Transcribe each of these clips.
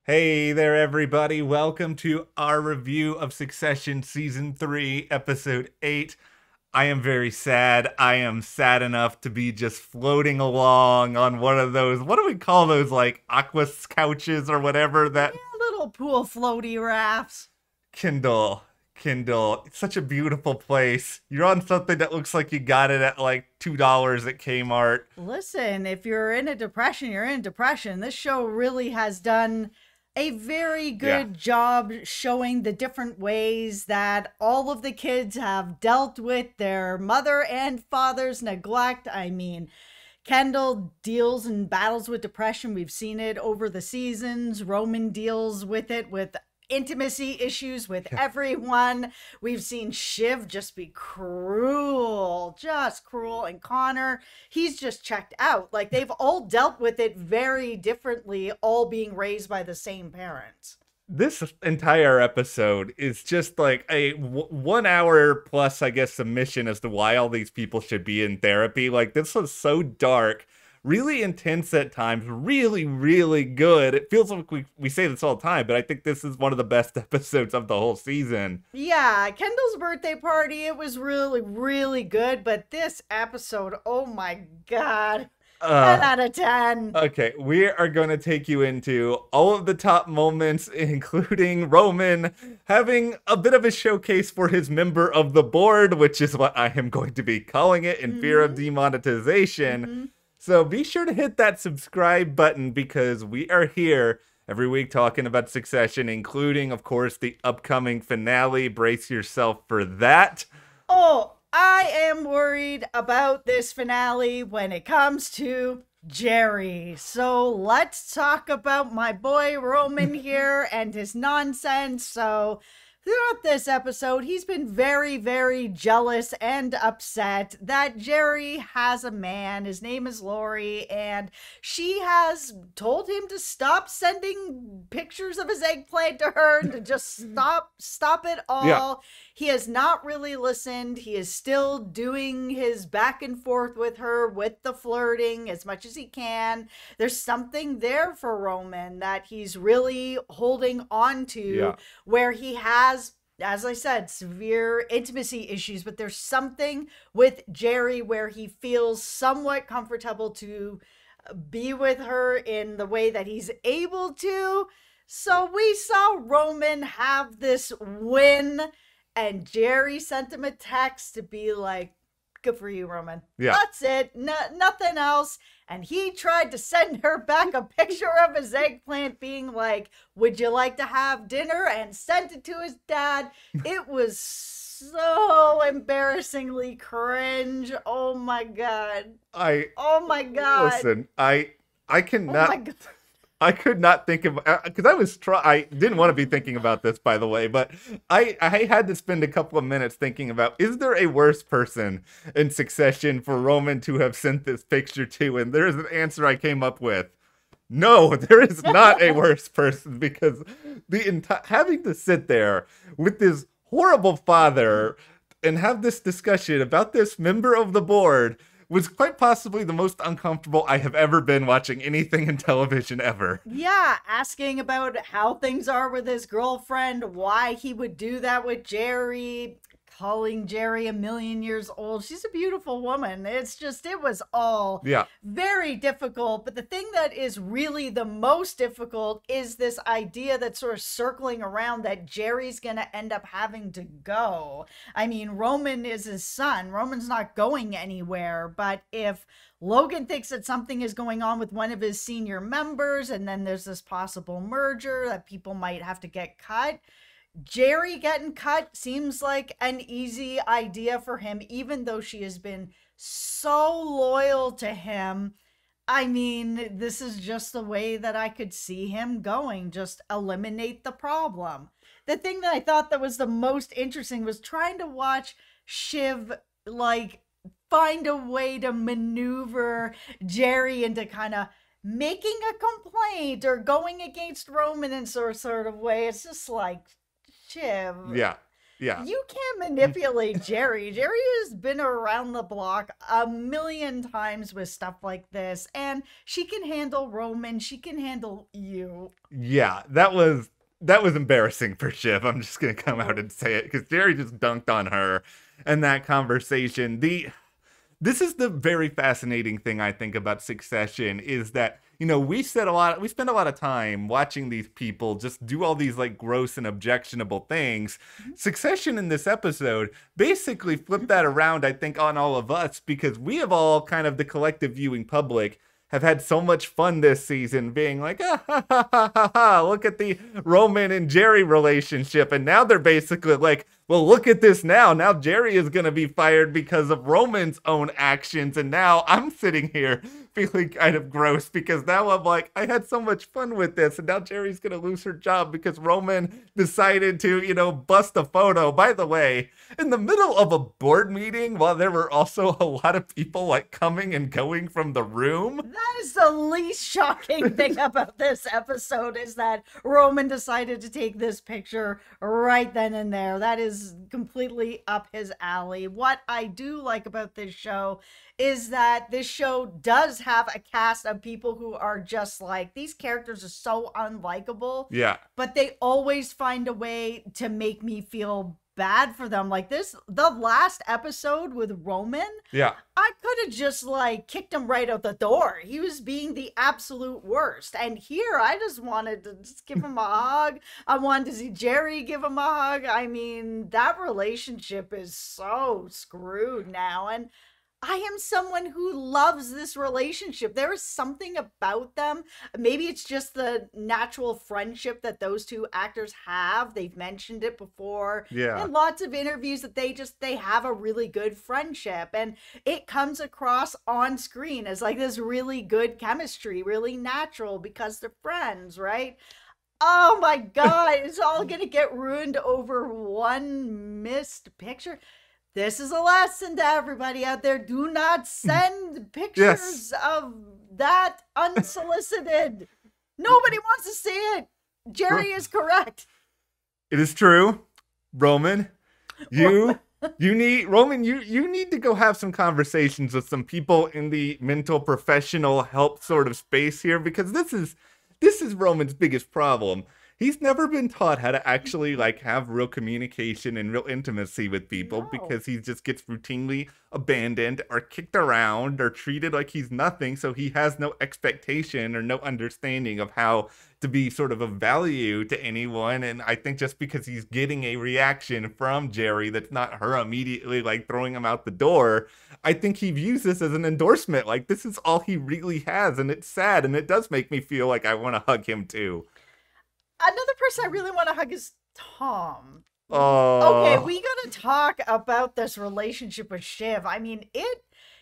Hey there, everybody. Welcome to our review of Succession Season 3, Episode 8. I am very sad. I am sad enough to be just floating along on one of those, what do we call those, like aqua couches or whatever that Yeah, little pool floaty rafts. Kindle. Kindle. It's such a beautiful place. You're on something that looks like you got it at like $2 at Kmart. Listen, if you're in a depression, you're in depression. This show really has done a very Yeah. good job showing the different ways that all of the kids have dealt with their mother and father's neglect. I mean, Kendall deals and battles with depression. We've seen it over the seasons. Roman deals with it with intimacy issues with everyone. We've seen Shiv just be cruel, just cruel. And Connor, he's just checked out. Like they've all dealt with it very differently, all being raised by the same parents. This entire episode is just like a 1 hour plus, I guess, submission as to why all these people should be in therapy. Like, this was so dark, really intense at times, really, really good. It feels like we say this all the time, but I think this is one of the best episodes of the whole season. Yeah, Kendall's birthday party, it was really, really good. But this episode, oh my God, 10 Uh, out of 10. Okay, we are going to take you into all of the top moments, including Roman having a bit of a showcase for his member of the board, which is what I am going to be calling it in fear of Mm-hmm. demonetization. Mm-hmm. So be sure to hit that subscribe button because we are here every week talking about Succession, including, of course, the upcoming finale. Brace yourself for that. Oh, I am worried about this finale when it comes to Jerry. So let's talk about my boy Roman here and his nonsense. So, throughout this episode, he's been very, very jealous and upset that Jerry has a man. His name is Lori, and she has told him to stop sending pictures of his eggplant to her, to just stop it Yeah. all. He has not really listened. He is still doing his back and forth with her with the flirting as much as he can. There's something there for Roman that he's really holding on to, Yeah. where he has, as I said, severe intimacy issues, but there's something with Jerry where he feels somewhat comfortable to be with her in the way that he's able to. So we saw Roman have this win, and Jerry sent him a text to be like, good for you, Roman. Yeah. That's it. Nothing else. And he tried to send her back a picture of his eggplant, being like, would you like to have dinner? And sent it to his dad. It was so embarrassingly cringe. Oh my God. I Oh my God. listen. I Oh my cannot. God. I could not think of because I didn't want to be thinking about this, by the way, but I had to spend a couple of minutes thinking about, is there a worse person in Succession for Roman to have sent this picture to? And there is an answer I came up with. No, there is not a worse person, because the entire having to sit there with this horrible father and have this discussion about this member of the board was quite possibly the most uncomfortable I have ever been watching anything in television ever. Yeah, asking about how things are with his girlfriend, why he would do that with Jerry, calling Jerry a million years old. She's a beautiful woman. It's just, it was all Yeah. very difficult. But the thing that is really the most difficult is this idea that's sort of circling around that Jerry's going to end up having to go. I mean, Roman is his son. Roman's not going anywhere. But if Logan thinks that something is going on with one of his senior members, and then there's this possible merger that people might have to get cut, Jerry getting cut seems like an easy idea for him, even though she has been so loyal to him. I mean, this is just the way that I could see him going. Just eliminate the problem. The thing that I thought that was the most interesting was trying to watch Shiv, like, find a way to maneuver Jerry into kind of making a complaint or going against Roman in sort of way. It's just like, Shiv. Yeah. Yeah. You can't manipulate Jerry. Jerry has been around the block a million times with stuff like this, and she can handle Roman. She can handle you. Yeah, that was embarrassing for Shiv. I'm just gonna come out and say it because Jerry just dunked on her and that conversation. This is the very fascinating thing I think about Succession is that, we spend a lot of time watching these people just do all these like gross and objectionable things. Succession in this episode basically flipped that around, I think, on all of us because we have all kind of the collective viewing public have had so much fun this season being like, look at the Roman and Jerry relationship. And now they're basically like, well, look at this now. Now Jerry is going to be fired because of Roman's own actions. And now I'm sitting here feeling kind of gross because now I'm like, I had so much fun with this. And now Jerry's going to lose her job because Roman decided to, bust a photo. By the way, in the middle of a board meeting, while there were also a lot of people like coming and going from the room. That is the least shocking thing about this episode is that Roman decided to take this picture right then and there. That is completely up his alley. What I do like about this show is that this show does have a cast of people who are just like, these characters are so unlikable. Yeah. But they always find a way to make me feel bad for them. Like the last episode with Roman. Yeah. I could have just like kicked him right out the door. He was being the absolute worst. And here I just wanted to just give him a hug. I wanted to see Jerry give him a hug. I mean, that relationship is so screwed now. And I am someone who loves this relationship. There is something about them. Maybe it's just the natural friendship that those two actors have. They've mentioned it before. Yeah. In lots of interviews that they have a really good friendship. And it comes across on screen as like this really good chemistry, really natural because they're friends, right? Oh my God, it's all going to get ruined over one missed picture. This is a lesson to everybody out there. Do not send pictures of that unsolicited. Nobody wants to see it. Jerry is correct. It is true. Roman, you need to go have some conversations with some people in the mental professional help sort of space here because this is Roman's biggest problem. He's never been taught how to actually like have real communication and real intimacy with people because he just gets routinely abandoned or kicked around or treated like he's nothing. So he has no expectation or no understanding of how to be sort of value to anyone. And I think just because he's getting a reaction from Jerry that's not her immediately like throwing him out the door, I think he views this as an endorsement. Like this is all he really has. And it's sad. And it does make me feel like I want to hug him too. Another person I really want to hug is Tom. Oh. Okay, we gotta talk about this relationship with Shiv. I mean,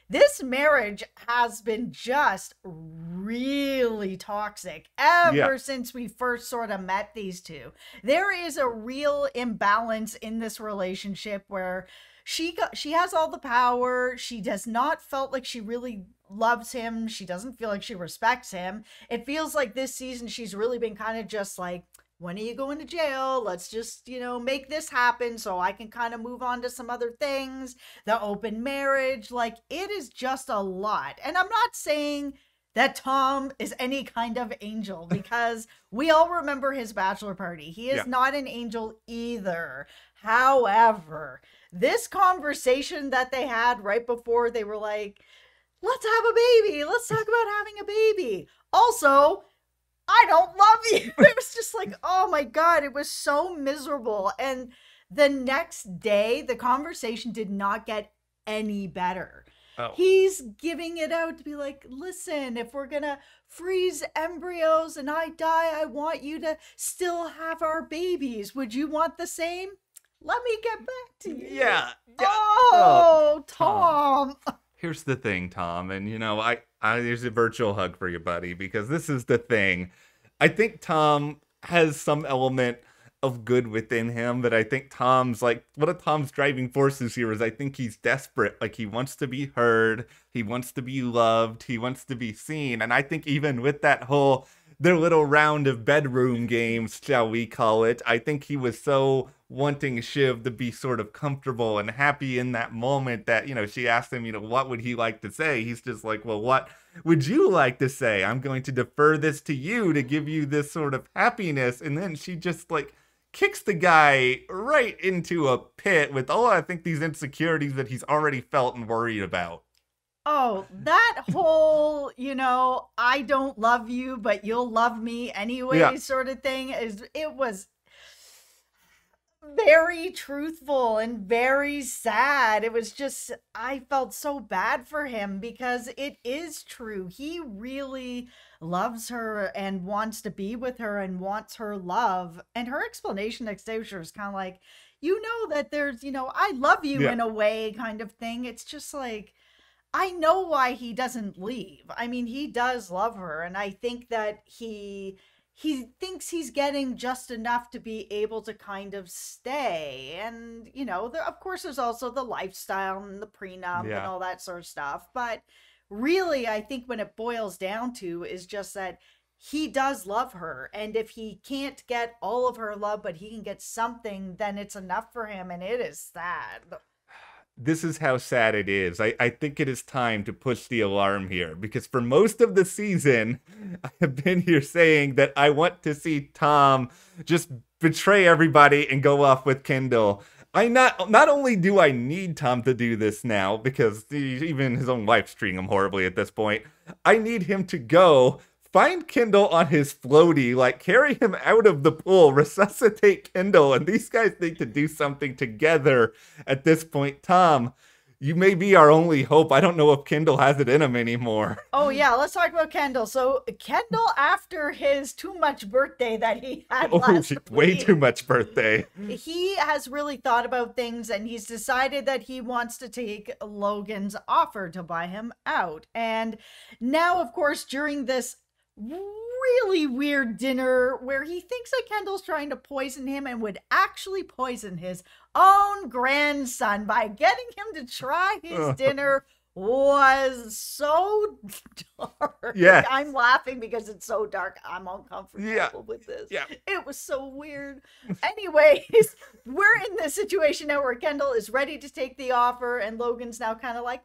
this marriage has been just really toxic ever since we first sort of met these two. There is a real imbalance in this relationship where she has all the power. She does not felt like she really loves him. She doesn't feel like she respects him. It feels like this season she's really been kind of just like, when are you going to jail? Let's just, make this happen so I can kind of move on to some other things. The open marriage, like it is just a lot. And I'm not saying that Tom is any kind of angel because we all remember his bachelor party. He is not an angel either. However, this conversation that they had right before they were like, let's have a baby. Let's talk about having a baby. Also, I don't love you. It was just like, oh my God, it was so miserable. And the next day, the conversation did not get any better. Oh. He's giving it out to be like, listen, if we're going to freeze embryos and I die, I want you to still have our babies. Would you want the same? Let me get back to you. Yeah. Oh, Tom. Here's the thing, Tom, and there's a virtual hug for you, buddy, because this is the thing. I think Tom has some element of good within him, but I think Tom's like, one of Tom's driving forces here is I think he's desperate. Like he wants to be heard, he wants to be loved, he wants to be seen. And I think even with that their little round of bedroom games, shall we call it, I think he was so wanting Shiv to be sort of comfortable and happy in that moment that, she asked him, what would he like to say? He's just like, well, what would you like to say? I'm going to defer this to you to give you this sort of happiness. And then she just like kicks the guy right into a pit with, I think these insecurities that he's already felt and worried about. Oh, that whole, I don't love you, but you'll love me anyway sort of thing it was very truthful and very sad. It was just, I felt so bad for him because it is true. He really loves her and wants to be with her and wants her love. And her explanation next day was kind of like, that there's, I love you in a way kind of thing. It's just like, I know why he doesn't leave. I mean, he does love her. And I think that he thinks he's getting just enough to be able to kind of stay. And, of course, there's also the lifestyle and the prenup and all that sort of stuff. But really, I think when it boils down to is just that he does love her. And if he can't get all of her love, but he can get something, then it's enough for him. And it is sad. This is how sad it is. I think it is time to push the alarm here, because for most of the season, I have been here saying that I want to see Tom just betray everybody and go off with Kendall. Not only do I need Tom to do this now, because even his own wife's treating him horribly at this point, I need him to go find Kendall on his floaty, like carry him out of the pool, resuscitate Kendall, and these guys need to do something together at this point. Tom, you may be our only hope. I don't know if Kendall has it in him anymore. Oh yeah, let's talk about Kendall. So Kendall, after his too much birthday that he had last week, way too much birthday, he has really thought about things and he's decided that he wants to take Logan's offer to buy him out. And now, of course, during this really weird dinner where he thinks that Kendall's trying to poison him and would actually poison his own grandson by getting him to try his dinner was so dark. Yeah, I'm laughing because it's so dark. I'm uncomfortable with this. Yeah. It was so weird. Anyways, we're in this situation now where Kendall is ready to take the offer and Logan's now kind of like,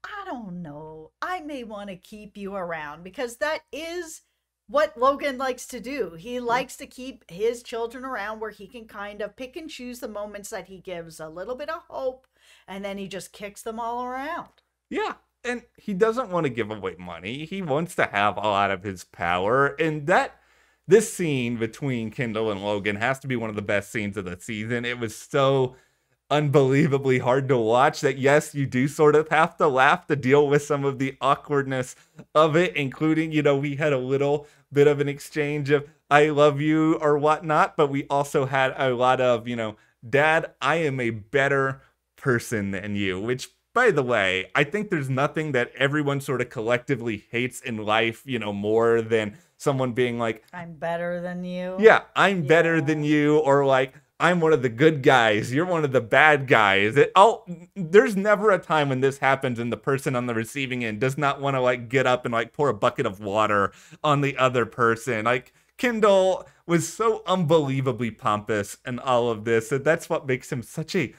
I don't know. I may want to keep you around because that is what Logan likes to do. He likes to keep his children around where he can kind of pick and choose the moments that he gives a little bit of hope and then he just kicks them all around. Yeah. And he doesn't want to give away money. He wants to have a lot of his power. And this scene between Kendall and Logan has to be one of the best scenes of the season. It was so unbelievably hard to watch that, yes, you do sort of have to laugh to deal with some of the awkwardness of it, including, we had a little bit of an exchange of I love you or whatnot, but we also had a lot of, Dad, I am a better person than you, which, by the way, I think there's nothing that everyone sort of collectively hates in life, more than someone being like, I'm better than you. Yeah, I'm better than you, or like, I'm one of the good guys, you're one of the bad guys. There's never a time when this happens and the person on the receiving end does not want to like get up and like pour a bucket of water on the other person. Like Kendall was so unbelievably pompous in all of this, and that's what makes him such a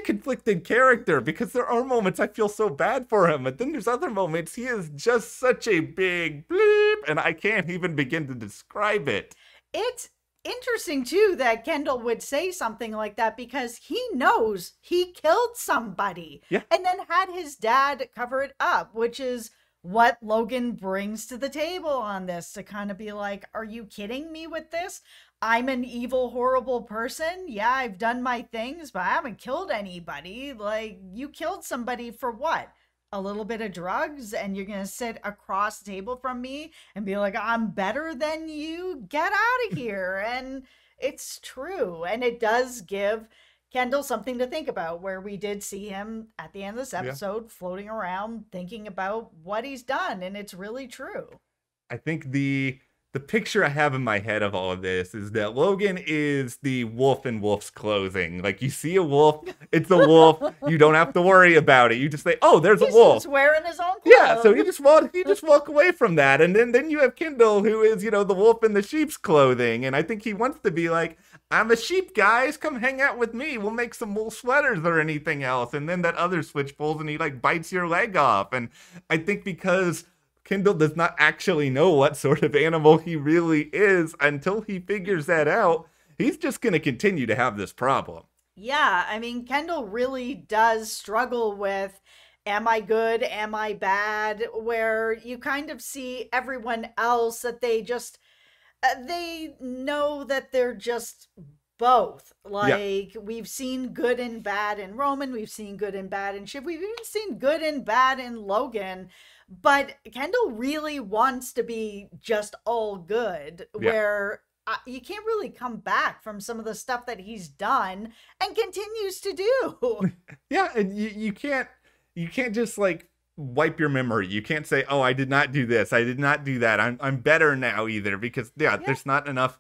conflicted character, because there are moments I feel so bad for him, but then there's other moments he is just such a big bleep, and I can't even begin to describe it. It's interesting too that Kendall would say something like that because he knows he killed somebody and then had his dad cover it up, which is what Logan brings to the table on this, to kind of be like, are you kidding me with this? I'm an evil, horrible person. Yeah, I've done my things, but I haven't killed anybody. Like, you killed somebody for what? A little bit of drugs, and you're gonna sit across the table from me and be like, I'm better than you? Get out of here. And it's true, and it does give Kendall something to think about, where we did see him at the end of this episode floating around thinking about what he's done, and it's really true. I think the picture I have in my head of all of this is that Logan is the wolf in Wolf's Clothing. Like, you see a wolf, it's a wolf. You don't have to worry about it. You just say, oh, there's a wolf. He's wearing his own clothes. Yeah, so you just walk away from that. And then you have Kendall, who is, the wolf in the sheep's clothing. And I think he wants to be like, I'm a sheep, guys. Come hang out with me. We'll make some wool sweaters or anything else. And then that other switch pulls and he like bites your leg off. And I think because Kendall does not actually know what sort of animal he really is until he figures that out, he's just going to continue to have this problem. Yeah, I mean, Kendall really does struggle with, am I good? Am I bad? Where you kind of see everyone else that they know that they're just both. Yeah. Like, we've seen good and bad in Roman, we've seen good and bad in Shiv, we've even seen good and bad in Logan. But Kendall really wants to be just all good, Yeah. where you can't really come back from some of the stuff that he's done and continues to do. Yeah, and you can't just like wipe your memory. You can't say, "Oh, I did not do this. I did not do that. I'm better now," either, because Yeah. there's not enough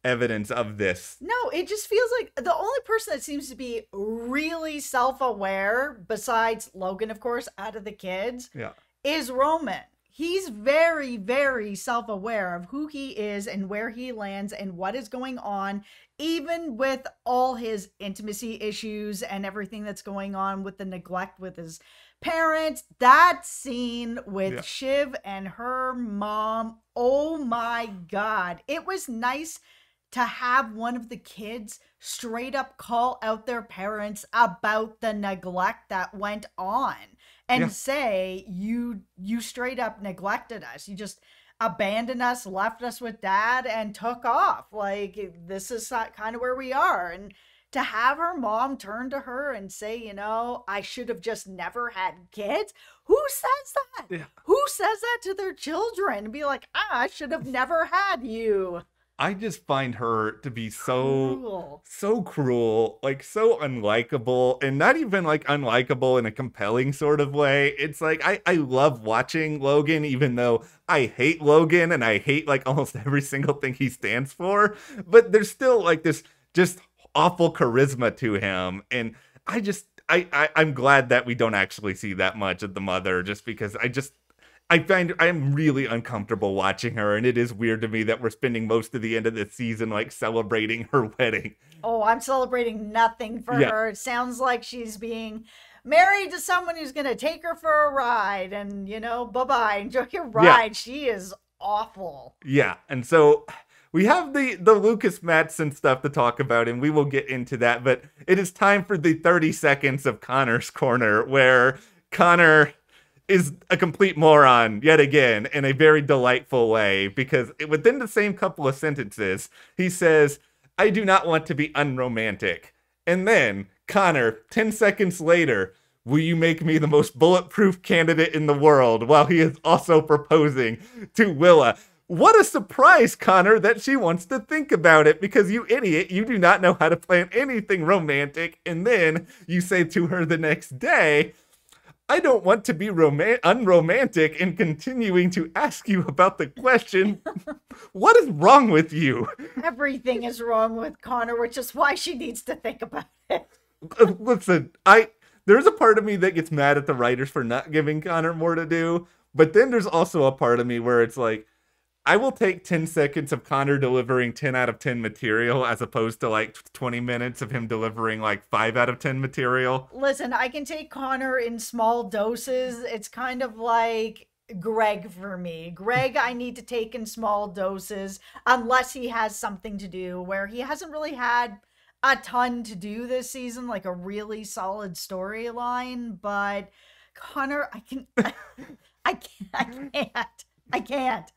evidence of this. No, it just feels like the only person that seems to be really self-aware, besides Logan, of course, out of the kids, Yeah. is Roman. He's very, very self-aware of who he is and where he lands and what is going on, even with all his intimacy issues and everything that's going on with the neglect with his parents. That scene with Yeah. Shiv and her mom, oh my God. It was nice to have one of the kids straight up call out their parents about the neglect that went on and Yeah. say, you straight up neglected us. You just abandoned us, left us with dad, and took off. Like, this is kind of where we are. And to have her mom turn to her and say, I should have just never had kids. Who says that? Yeah. Who says that to their children? And be like, I should have never had you. I just find her to be so Cruel. so cruel, like so unlikable, and not even like unlikable in a compelling sort of way. It's like I love watching Logan, even though I hate Logan and I hate like almost every single thing he stands for. But there's still like this just awful charisma to him, and I'm glad that we don't actually see that much of the mother, just because I'm really uncomfortable watching her, and it is weird to me that we're spending most of the end of this season like celebrating her wedding. Oh, I'm celebrating nothing for Yeah. her. It sounds like she's being married to someone who's going to take her for a ride and, bye-bye. Enjoy your ride. She is awful. Yeah, and so we have the Lucas Matson stuff to talk about, and we will get into that, but it is time for the 30 seconds of Connor's Corner, where Connor is a complete moron yet again in a very delightful way, because within the same couple of sentences, he says, "I do not want to be unromantic." And then, Connor, 10 seconds later, "Will you make me the most bulletproof candidate in the world?" while he is also proposing to Willa. What a surprise, Connor, that she wants to think about it, because you idiot, you do not know how to plan anything romantic. And then you say to her the next day, "I don't want to be unromantic," and continuing to ask you about the question. What is wrong with you? Everything is wrong with Connor, which is why she needs to think about it. Listen, there's a part of me that gets mad at the writers for not giving Connor more to do, but then there's also a part of me where it's like, I will take 10 seconds of Connor delivering 10 out of 10 material as opposed to like 20 minutes of him delivering like 5 out of 10 material. Listen, I can take Connor in small doses. It's kind of like Greg for me. Greg, I need to take in small doses unless he has something to do, where he hasn't really had a ton to do this season, like a really solid storyline. But Connor, I can't.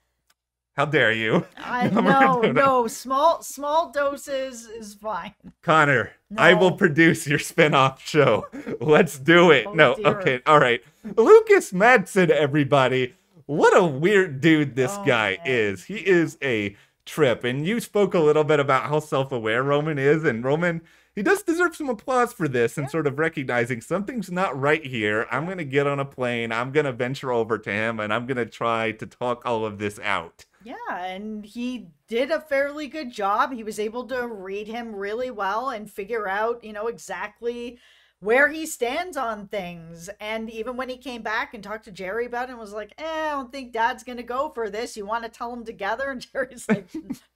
How dare you? No, small doses is fine. Connor, I will No. produce your spin-off show. Let's do it. Oh, No, dear. okay, all right. Lucas Madsen, everybody. What a weird dude this Oh, guy man. is. He is a trip. And you spoke a little bit about how self-aware Roman is, and Roman, he does deserve some applause for this and sort of recognizing something's not right here. I'm going to get on a plane. I'm going to venture over to him, and I'm going to try to talk all of this out. Yeah, and he did a fairly good job. He was able to read him really well and figure out, exactly where he stands on things. And even when he came back and talked to Jerry about it and was like, I don't think Dad's going to go for this. You want to tell him together? And Jerry's like,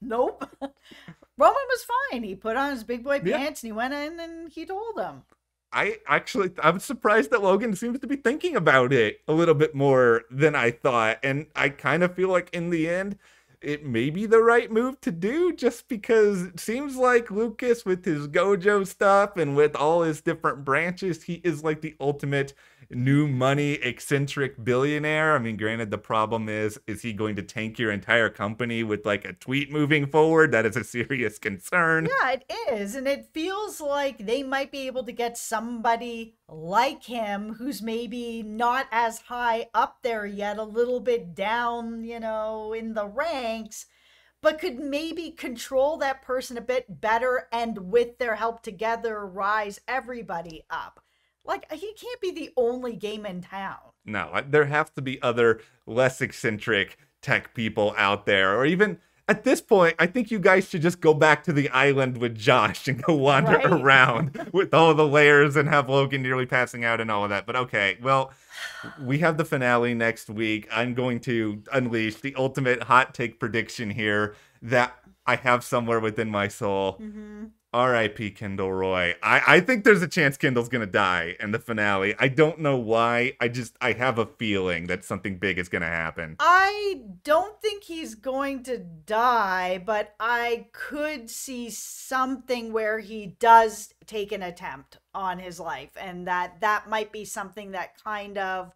nope. Roman was fine. He put on his big boy Yeah. pants and he went in and he told him. I was surprised that Logan seems to be thinking about it a little bit more than I thought. And I kind of feel like in the end, it may be the right move to do, just because it seems like Lucas, with his Gojo stuff and with all his different branches, he is like the ultimate new money eccentric billionaire. I mean, granted, the problem is he going to tank your entire company with like a tweet moving forward? That is a serious concern. Yeah, it is. And it feels like they might be able to get somebody like him who's maybe not as high up there yet, a little bit down, in the ranks, but could maybe control that person a bit better and with their help together rise everybody up. Like, he can't be the only game in town. No, there have to be other less eccentric tech people out there. Or even at this point, I think you guys should just go back to the island with Josh and go wander around with all the layers and have Logan nearly passing out and all of that. But okay, well, we have the finale next week. I'm going to unleash the ultimate hot take prediction here that I have somewhere within my soul. R.I.P. Kendall Roy. I think there's a chance Kendall's gonna die in the finale. I don't know why. I have a feeling that something big is gonna happen. I don't think he's going to die, but I could see something where he does take an attempt on his life, and that might be something that kind of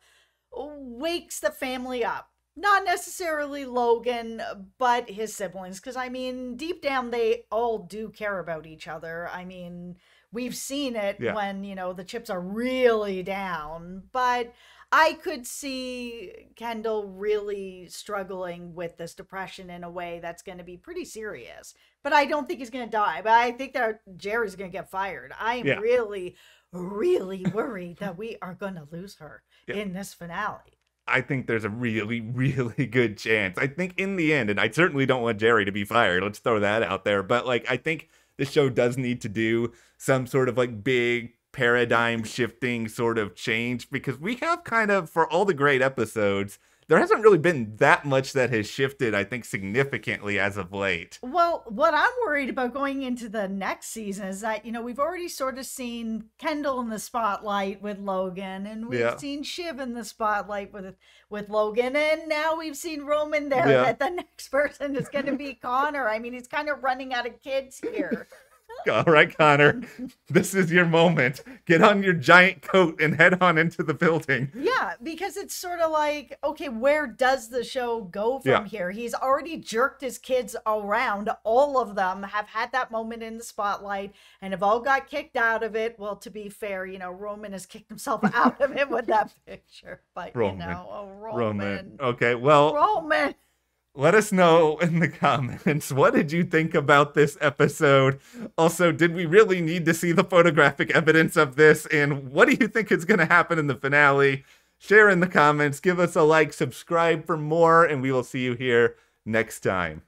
wakes the family up. Not necessarily Logan, but his siblings. Because, I mean, deep down, they all do care about each other. I mean, we've seen it when, the chips are really down. But I could see Kendall really struggling with this depression in a way that's going to be pretty serious. But I don't think he's going to die. But I think that Jerry's going to get fired. I'm really, really worried that we are going to lose her in this finale. I think there's a really, really good chance. I think in the end, and I certainly don't want Jerry to be fired. Let's throw that out there. But like, I think the show does need to do some sort of like big paradigm shifting sort of change, because we have kind of, for all the great episodes, there hasn't really been that much that has shifted, I think, significantly as of late. Well, what I'm worried about going into the next season is that, we've already sort of seen Kendall in the spotlight with Logan, and we've seen Shiv in the spotlight with Logan, and now we've seen Roman there, that the next person is going to be Connor. I mean, he's kind of running out of kids here. All right, Connor, this is your moment. Get on your giant coat and head on into the building. Yeah, because it's sort of like, okay, where does the show go from here? He's already jerked his kids around. All of them have had that moment in the spotlight and have all got kicked out of it. Well, to be fair, Roman has kicked himself out of it with that picture. But, Roman. Okay, well. Roman. Let us know in the comments, what did you think about this episode? Also, did we really need to see the photographic evidence of this? And what do you think is going to happen in the finale? Share in the comments, give us a like, subscribe for more, and we will see you here next time.